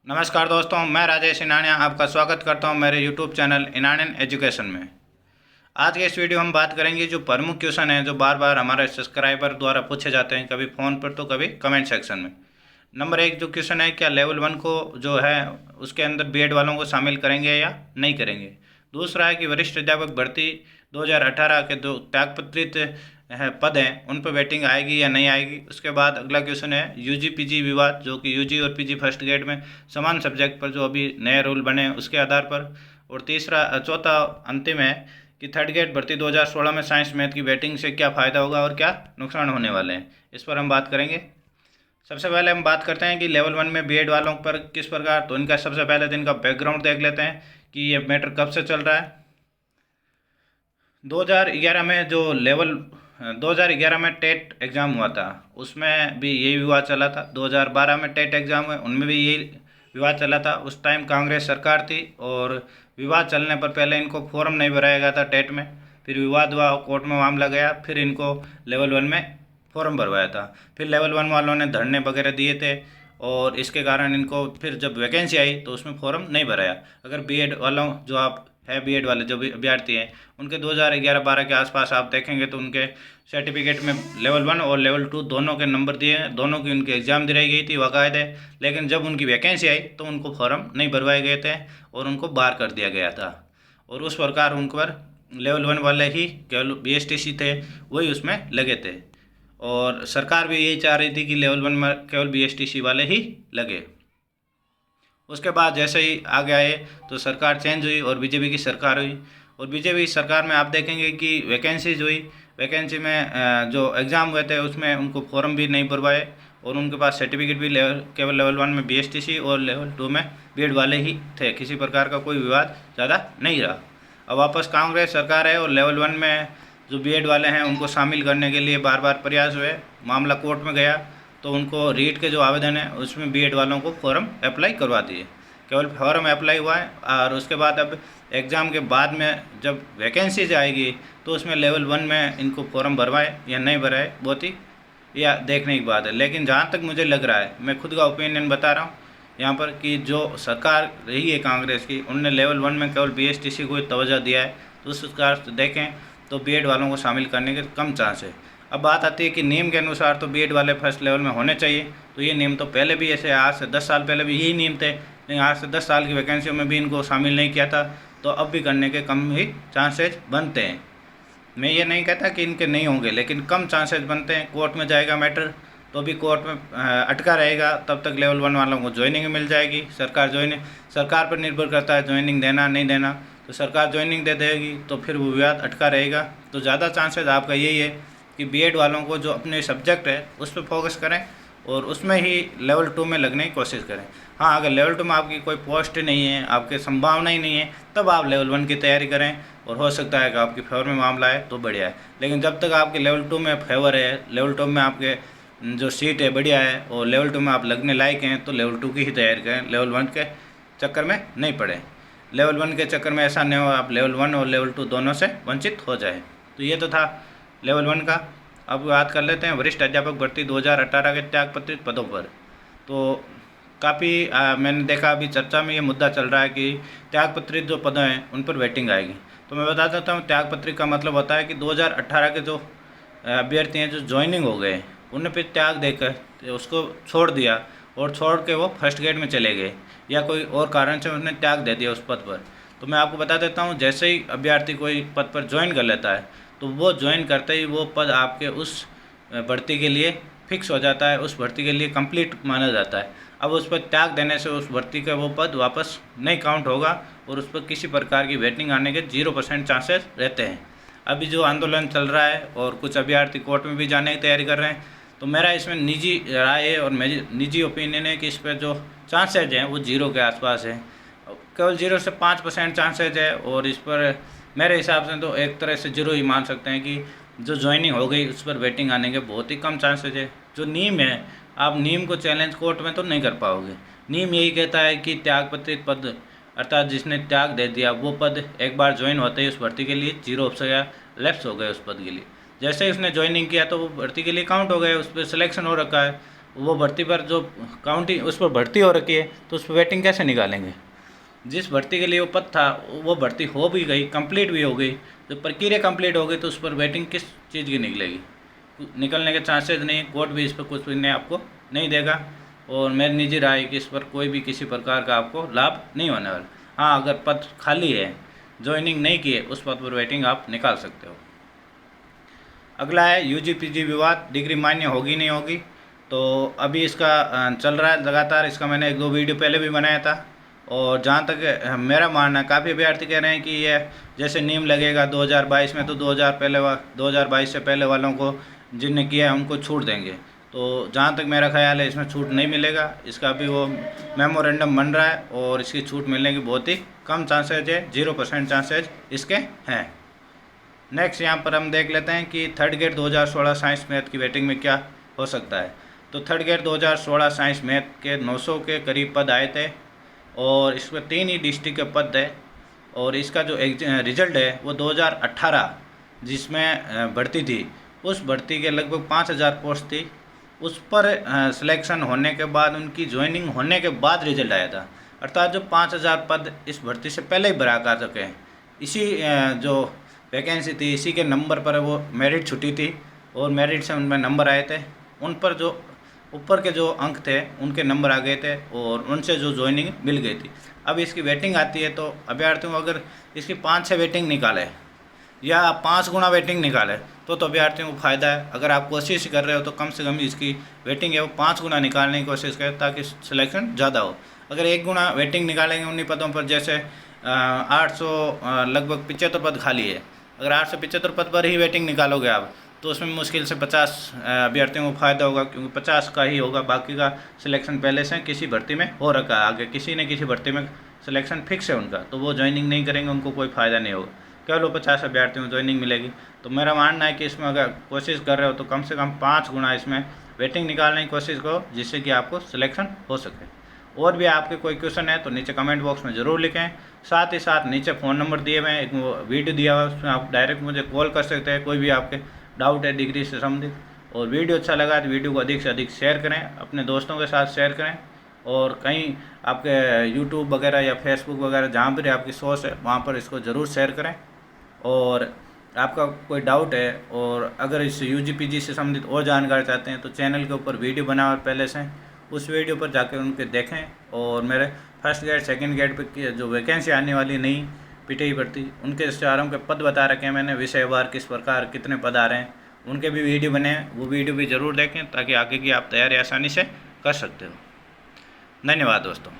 नमस्कार दोस्तों, मैं राजेश इनानिया आपका स्वागत करता हूं मेरे यूट्यूब चैनल इनानियन एजुकेशन में। आज के इस वीडियो में हम बात करेंगे जो प्रमुख क्वेश्चन हैं जो बार बार हमारे सब्सक्राइबर द्वारा पूछे जाते हैं, कभी फ़ोन पर तो कभी कमेंट सेक्शन में। नंबर 1 जो क्वेश्चन है, क्या लेवल 1 को जो है उसके अंदर बीएड वालों को शामिल करेंगे या नहीं करेंगे। दूसरा है कि वरिष्ठ अध्यापक भर्ती 2018 के जो त्यागपत्रित है पद हैं उन पर वेटिंग आएगी या नहीं आएगी। उसके बाद अगला क्वेश्चन है यूजी पीजी विवाद, जो कि यूजी और पीजी फर्स्ट ग्रेड में समान सब्जेक्ट पर जो अभी नए रूल बने हैं उसके आधार पर। और चौथा अंतिम है कि थर्ड ग्रेड भर्ती 2016 में साइंस मैथ की वेटिंग से क्या फ़ायदा होगा और क्या नुकसान होने वाले हैं, इस पर हम बात करेंगे। सबसे पहले हम बात करते हैं कि लेवल 1 में बीएड वालों पर किस प्रकार, तो इनका सबसे पहले तो इनका बैकग्राउंड देख लेते हैं कि ये मैटर कब से चल रहा है। 2011 में जो 2011 में टेट एग्ज़ाम हुआ था उसमें भी यही विवाद चला था। 2012 में टेट एग्ज़ाम हुए उनमें भी यही विवाद चला था। उस टाइम कांग्रेस सरकार थी और विवाद चलने पर पहले इनको फॉर्म नहीं भराया गया था टेट में, फिर विवाद हुआ, कोर्ट में मामला गया, फिर इनको लेवल 1 में फॉर्म भरवाया था। फिर लेवल 1 वालों ने धरने वगैरह दिए थे और इसके कारण इनको फिर जब वैकेंसी आई तो उसमें फॉर्म नहीं भराया। अगर बीएड वालों जो आप है बीएड वाले जो भी अभ्यर्थी हैं उनके 2011-12 के आसपास आप देखेंगे तो उनके सर्टिफिकेट में लेवल 1 और लेवल 2 दोनों के नंबर दिए हैं, दोनों की उनकी एग्ज़ाम दिलाई गई थी बाकायदे। लेकिन जब उनकी वैकेंसी आई तो उनको फॉर्म नहीं भरवाए गए थे और उनको बाहर कर दिया गया था। और उस प्रकार उन पर लेवल 1 वाले ही केवल बीएसटीसी थे वही उसमें लगे थे और सरकार भी यही चाह रही थी कि लेवल 1 में केवल बीएसटीसी वाले ही लगे। उसके बाद जैसे ही आगे आए तो सरकार चेंज हुई और बीजेपी की सरकार हुई। और बीजेपी सरकार में आप देखेंगे कि वैकेंसीज हुई, वैकेंसी में जो एग्ज़ाम हुए थे उसमें उनको फॉर्म भी नहीं भरवाए और उनके पास सर्टिफिकेट भी केवल लेवल 1 में बीएसटीसी और लेवल 2 में बीएड वाले ही थे। किसी प्रकार का कोई विवाद ज़्यादा नहीं रहा। अब वापस कांग्रेस सरकार है और लेवल 1 में जो बीएड वाले हैं उनको शामिल करने के लिए बार बार प्रयास हुए, मामला कोर्ट में गया तो उनको रीट के जो आवेदन है उसमें बीएड वालों को फॉर्म अप्लाई करवा दिए। केवल फॉर्म अप्लाई हुआ है और उसके बाद अब एग्ज़ाम के बाद में जब वैकेंसीज आएगी तो उसमें लेवल 1 में इनको फॉर्म भरवाए या नहीं भरवाए बहुत ही या देखने की बात है। लेकिन जहाँ तक मुझे लग रहा है, मैं खुद का ओपिनियन बता रहा हूँ यहाँ पर, कि जो सरकार रही है कांग्रेस की उनने लेवल 1 में केवल बीएसटीसी को तवज्जो दिया है, तो उस प्रकार से देखें तो बीएड वालों को शामिल करने के कम चांस है। अब बात आती है कि नियम के अनुसार तो बीएड वाले फर्स्ट लेवल में होने चाहिए, तो ये नियम तो पहले भी ऐसे आज से 10 साल पहले भी यही नियम थे, लेकिन आज से 10 साल की वैकेंसियों में भी इनको शामिल नहीं किया था, तो अब भी करने के कम ही चांसेज बनते हैं। मैं ये नहीं कहता कि इनके नहीं होंगे, लेकिन कम चांसेज बनते हैं। कोर्ट में जाएगा मैटर तो भी कोर्ट में अटका रहेगा, तब तक लेवल 1 वालों को ज्वाइनिंग मिल जाएगी। सरकार पर निर्भर करता है ज्वाइनिंग देना नहीं देना, तो सरकार ज्वाइनिंग दे देगी तो फिर वो विवाद अटका रहेगा। तो ज़्यादा चांसेज आपका यही है कि बीएड वालों को जो अपने सब्जेक्ट है उस पर फोकस करें और उसमें ही लेवल 2 में लगने की कोशिश करें। हाँ, अगर लेवल 2 में आपकी कोई पोस्ट नहीं है, आपकी संभावना ही नहीं है, तब आप लेवल 1 की तैयारी करें और हो सकता है कि आपकी फेवर में मामला है तो बढ़िया है। लेकिन जब तक आपके लेवल 2 में फेवर है, लेवल 2 में आपके जो सीट है बढ़िया है और लेवल 2 में आप लगने लायक हैं, तो लेवल 2 की ही तैयारी करें, लेवल 1 के चक्कर में नहीं पड़े। लेवल 1 के चक्कर में ऐसा नहीं हो आप लेवल 1 और लेवल 2 दोनों से वंचित हो जाए। तो ये तो था लेवल 1 का। अब बात कर लेते हैं वरिष्ठ अध्यापक भर्ती 2018 के त्यागपत्रित पदों पर। तो काफ़ी मैंने देखा अभी चर्चा में ये मुद्दा चल रहा है कि त्यागपत्रित जो पद हैं उन पर वेटिंग आएगी। तो मैं बता देता हूँ, त्यागपत्रित का मतलब होता है कि 2018 के जो अभ्यर्थी हैं जो ज्वाइनिंग हो गए उन्हें फिर त्याग देकर उसको छोड़ दिया और छोड़ के वो फर्स्ट ग्रेड में चले गए या कोई और कारण से उन्हें त्याग दे दिया उस पद पर। तो मैं आपको बता देता हूँ, जैसे ही अभ्यर्थी कोई पद पर ज्वाइन कर लेता है तो वो ज्वाइन करते ही वो पद आपके उस भर्ती के लिए फिक्स हो जाता है, उस भर्ती के लिए कंप्लीट माना जाता है। अब उस पर त्याग देने से उस भर्ती का वो पद वापस नहीं काउंट होगा और उस पर किसी प्रकार की वेटिंग आने के 0% चांसेस रहते हैं। अभी जो आंदोलन चल रहा है और कुछ अभ्यर्थी कोर्ट में भी जाने की तैयारी कर रहे हैं, तो मेरा इसमें निजी राय है और मेरी निजी ओपिनियन है कि इस पर जो चांसेज हैं वो 0 के आसपास है, केवल 0 से 5% चांसेज है। और इस पर मेरे हिसाब से तो एक तरह से 0 ही मान सकते हैं कि जो ज्वाइनिंग हो गई उस पर वेटिंग आने के बहुत ही कम चांसेज है। जो नियम है, आप नियम को चैलेंज कोर्ट में तो नहीं कर पाओगे। नियम यही कहता है कि त्यागपत्रित पद अर्थात जिसने त्याग दे दिया वो पद एक बार ज्वाइन होते ही उस भर्ती के लिए 0 ऑप्शन या लेफ्ट हो गए उस पद के लिए। जैसे ही उसने ज्वाइनिंग किया तो वो भर्ती के लिए काउंट हो गए, उस पर सिलेक्शन हो रखा है वो भर्ती पर जो काउंटिंग उस पर भर्ती हो रखी है, तो उस पर वेटिंग कैसे निकालेंगे? जिस भर्ती के लिए वो पद था वो भर्ती हो भी गई, कंप्लीट भी हो गई, जब प्रक्रिया कंप्लीट हो गई तो उस पर वेटिंग किस चीज़ की निकलेगी? निकलने के चांसेस नहीं, कोर्ट भी इस पर कुछ भी नहीं आपको नहीं देगा। और मेरी निजी राय है कि इस पर कोई भी किसी प्रकार का आपको लाभ नहीं होने वाला। हाँ, अगर पद खाली है, ज्वाइनिंग नहीं की है, उस पद पर वेटिंग आप निकाल सकते हो। अगला है यूजी पीजी विवाद, डिग्री मान्य होगी नहीं होगी। तो अभी इसका चल रहा है लगातार, इसका मैंने 1-2 वीडियो पहले भी बनाया था। और जहाँ तक मेरा मानना है, काफ़ी अभ्यर्थी कह रहे हैं कि ये जैसे नियम लगेगा 2022 में, तो 2022 से पहले वालों को जिनने किया है उनको छूट देंगे। तो जहाँ तक मेरा ख्याल है इसमें छूट नहीं मिलेगा। इसका भी वो मेमोरेंडम बन रहा है और इसकी छूट मिलने की बहुत ही कम चांसेज है, 0% चांसेज इसके हैं। नेक्स्ट यहाँ पर हम देख लेते हैं कि थर्ड ग्रेड 2016 साइंस मैथ की वेटिंग में क्या हो सकता है। तो थर्ड ग्रेड 2016 साइंस मैथ के 900 के करीब पद आए थे और इसमें 3 ही डिस्ट्रिक्ट के पद है। और इसका जो रिजल्ट है वो 2018 जिसमें भर्ती थी, उस भर्ती के लगभग 5000 पोस्ट थी, उस पर सिलेक्शन होने के बाद उनकी ज्वाइनिंग होने के बाद रिजल्ट आया था। अर्थात जो 5000 पद इस भर्ती से पहले ही भरा कर चुके हैं, इसी जो वैकेंसी थी इसी के नंबर पर वो मेरिट छुट्टी थी और मेरिट से उनमें नंबर आए थे। उन पर जो ऊपर के जो अंक थे उनके नंबर आ गए थे और उनसे जो ज्वाइनिंग मिल गई थी। अब इसकी वेटिंग आती है, तो अभ्यर्थियों को अगर इसकी 5 से वेटिंग निकाले या 5 गुना वेटिंग निकाले तो अभ्यर्थियों को फ़ायदा है। अगर आप कोशिश कर रहे हो तो कम से कम इसकी वेटिंग है वो 5 गुना निकालने की कोशिश करें ताकि सिलेक्शन ज़्यादा हो। अगर 1 गुना वेटिंग निकालेंगे उन्हीं पदों पर, जैसे 800 लगभग 75 पद खाली है, अगर 875 पद पर ही वेटिंग निकालोगे आप तो उसमें मुश्किल से 50 अभ्यर्थियों को फ़ायदा होगा, क्योंकि 50 का ही होगा, बाकी का सिलेक्शन पहले से किसी भर्ती में हो रखा है, आगे किसी न किसी भर्ती में सिलेक्शन फिक्स है उनका, तो वो ज्वाइनिंग नहीं करेंगे, उनको कोई फ़ायदा नहीं होगा। केवल वो 50 अभ्यर्थियों को ज्वाइनिंग मिलेगी। तो मेरा मानना है कि इसमें अगर कोशिश कर रहे हो तो कम से कम 5 गुना इसमें वेटिंग निकालने की कोशिश करो, जिससे कि आपको सिलेक्शन हो सके। और भी आपके कोई क्वेश्चन है तो नीचे कमेंट बॉक्स में ज़रूर लिखें। साथ ही साथ नीचे फ़ोन नंबर दिए हुए हैं, एक वीडियो दिया हुआ है, उसमें आप डायरेक्ट मुझे कॉल कर सकते हैं, कोई भी आपके डाउट है डिग्री से संबंधित। और वीडियो अच्छा लगा तो वीडियो को अधिक से अधिक शेयर करें, अपने दोस्तों के साथ शेयर करें। और कहीं आपके यूट्यूब वगैरह या फेसबुक वगैरह जहाँ पर आपकी सोर्स है वहाँ पर इसको ज़रूर शेयर करें। और आपका कोई डाउट है और अगर इस UG-PG से संबंधित और जानकारी चाहते हैं तो चैनल के ऊपर वीडियो बना हुआ पहले से, उस वीडियो पर जाकर उनके देखें। और मेरे first grade second grade pay जो वैकेंसी आने वाली नई PTI भर्ती, उनके चारों के पद बता रखे हैं मैंने, विषयवार किस प्रकार कितने पद आ रहे हैं, उनके भी वीडियो बने हैं, वो वीडियो भी ज़रूर देखें ताकि आगे की आप तैयारी आसानी से कर सकते हो। धन्यवाद दोस्तों।